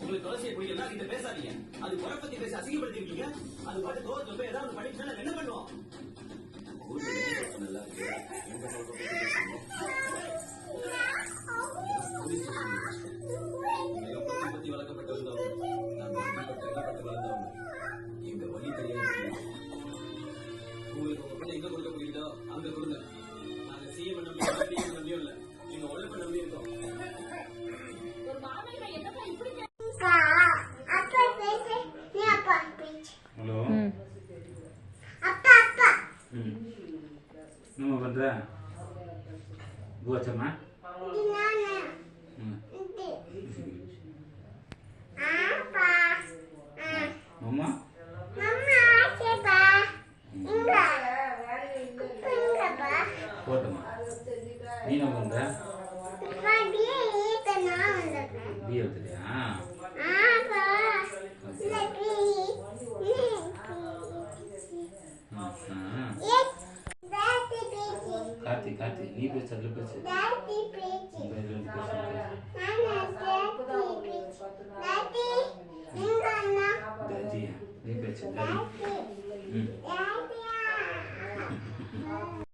உங்களுக்கு துளசியை பிடிக்கல கிட்ட பேசாதீங்க. அது குறை பத்தி பேசி அசிங்கப்படுத்திருக்கீங்க. அது பாட்டு கோவத்துல போய் ஏதாவது பண்ணிட்டு என்ன பண்ணுவோம்? நல்லா இருக்கு. எங்க பத்தி வளர்க்கப்பட்டு வந்தவங்க, வளர்ந்தவங்க எங்க வழி தெரியாது. உங்களுக்கு உங்க பிள்ளை எங்க கொடுக்க முடியுதோ அங்க கொடுங்க. நாங்க சிஎம் நம்பியும் இல்ல, எங்க உழைப்ப நம்பி இருக்கோம். ஹலோ என்ன பண்ற? பூச்சம்மா அம்மா போட்டம்மா நீ என்ன பண்ற? பிஏ எடுத்துட்டியா? கார்த்தி கார்த்தி நீ பேச அதுல பேசு. தாஜியா நீ பேசு.